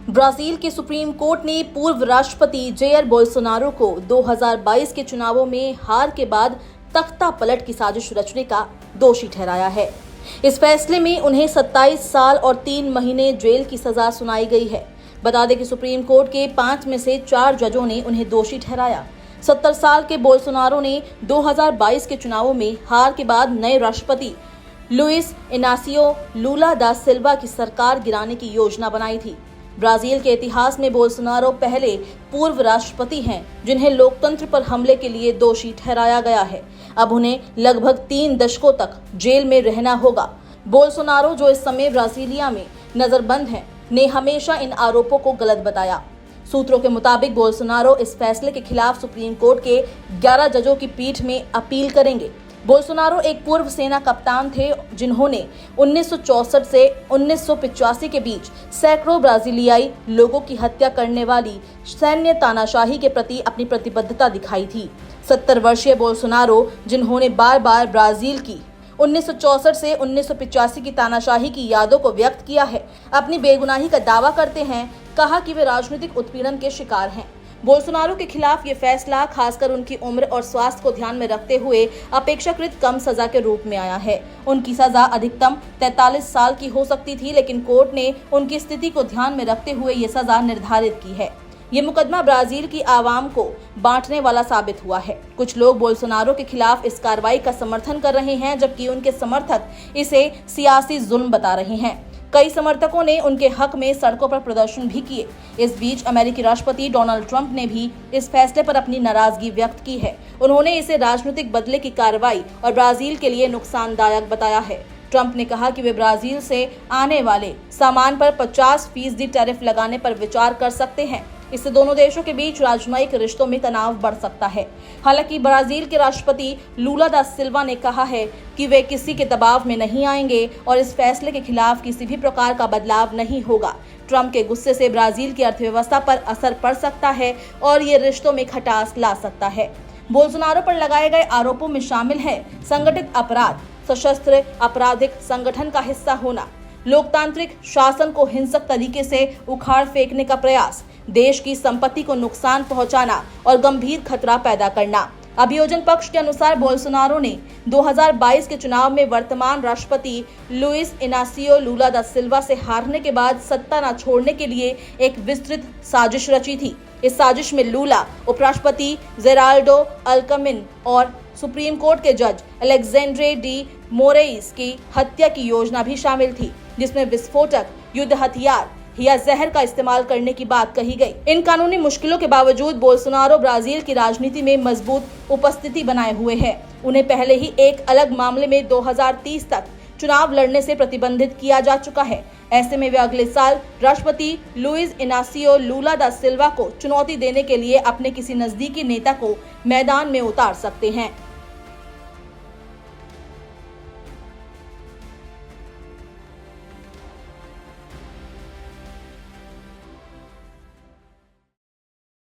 Brazil के supreme court ने पूर्व राष्ट्रपति जेयर बोल्सोनारो को 2022 के चुनावों में हार के बाद तख्ता पलट की साजिश रचने का दोषी ठहराया है। इस फैसले में उन्हें 27 साल और 3 महीने जेल की सजा सुनाई गई है। बता दें कि सुप्रीम कोर्ट के 5 में से 4 जजों ने उन्हें दोषी ठहराया। 70 साल के बोल्सोनारो ने 2022 के चुनावों में हार के बाद नए राष्ट्रपति लुइस इनासियो लूला दा सिल्वा की सरकार गिराने की योजना बनाई थी। ब्राजील के इतिहास में बोल्सोनारो पहले पूर्व राष्ट्रपति हैं जिन्हें लोकतंत्र पर हमले के लिए दोषी ठहराया गया है। अब उन्हें लगभग 3 दशकों तक जेल में रहना होगा। बोल्सोनारो, जो इस समय ब्राजीलिया में नजरबंद हैं, ने हमेशा इन आरोपों को गलत बताया। सूत्रों के मुताबिक बोल्सोनारो इस फैसले के खिलाफ सुप्रीम कोर्ट के 11 जजों की पीठ में अपील करेंगे। बोल्सोनारो एक पूर्व सेना कप्तान थे जिन्होंने 1964 से 1985 के बीच सैकड़ों ब्राजीलियाई लोगों की हत्या करने वाली सैन्य तानाशाही के प्रति अपनी प्रतिबद्धता दिखाई थी। 70 वर्षीय बोल्सोनारो, जिन्होंने बार बार ब्राजील की 1964 से 1985 की तानाशाही की यादों को व्यक्त किया है, अपनी बेगुनाही का दावा करते हैं। कहा कि वे राजनीतिक उत्पीड़न के शिकार हैं। बोल्सोनारो के खिलाफ ये फैसला खासकर उनकी उम्र और स्वास्थ्य को ध्यान में रखते हुए अपेक्षाकृत कम सजा के रूप में आया है। उनकी सजा अधिकतम 43 साल की हो सकती थी, लेकिन कोर्ट ने उनकी स्थिति को ध्यान में रखते हुए ये सजा निर्धारित की है। ये मुकदमा ब्राजील की आवाम को बांटने वाला साबित हुआ है। कुछ लोग बोल्सोनारो के खिलाफ इस कार्रवाई का समर्थन कर रहे हैं, जबकि उनके समर्थक इसे सियासी जुल्म बता रहे हैं। कई समर्थकों ने उनके हक में सड़कों पर प्रदर्शन भी किए। इस बीच अमेरिकी राष्ट्रपति डोनाल्ड ट्रंप ने भी इस फैसले पर अपनी नाराजगी व्यक्त की है। उन्होंने इसे राजनीतिक बदले की कार्रवाई और ब्राजील के लिए नुकसानदायक बताया है। ट्रंप ने कहा कि वे ब्राजील से आने वाले सामान पर 50% टैरिफ लगाने पर विचार कर सकते हैं। इससे दोनों देशों के बीच राजनयिक रिश्तों में तनाव बढ़ सकता है। हालांकि ब्राजील के राष्ट्रपति लूला दा सिल्वा ने कहा है कि वे किसी के दबाव में नहीं आएंगे और इस फैसले के खिलाफ किसी भी प्रकार का बदलाव नहीं होगा। ट्रंप के गुस्से से ब्राजील की अर्थव्यवस्था पर असर पड़ सकता है और ये रिश्तों में खटास ला सकता है। बोल्सोनारो पर लगाए गए आरोपों में शामिल है संगठित अपराध, सशस्त्र आपराधिक संगठन का हिस्सा होना, लोकतांत्रिक शासन को हिंसक तरीके से उखाड़ फेंकने का प्रयास, देश की संपत्ति को नुकसान पहुंचाना और गंभीर खतरा पैदा करना। अभियोजन पक्ष के अनुसार बोल्सोनारो ने 2022 के चुनाव में वर्तमान राष्ट्रपति लुइस इनासियो लूला दा सिल्वा से हारने के बाद सत्ता न छोड़ने के लिए एक विस्तृत साजिश रची थी। इस साजिश में लूला, उपराष्ट्रपति जेराल्डो अल्कमिन और सुप्रीम कोर्ट के जज अलेक्जेंड्रे डी मोरेइस की हत्या की योजना भी शामिल थी, जिसमें विस्फोटक, युद्ध हथियार या जहर का इस्तेमाल करने की बात कही गई। इन कानूनी मुश्किलों के बावजूद बोल्सोनारो ब्राजील की राजनीति में मजबूत उपस्थिति बनाए हुए हैं। उन्हें पहले ही एक अलग मामले में 2030 तक चुनाव लड़ने से प्रतिबंधित किया जा चुका है। ऐसे में वे अगले साल राष्ट्रपति लुइस इनासियो लूला दा सिल्वा को चुनौती देने के लिए अपने किसी नजदीकी नेता को मैदान में उतार सकते हैं।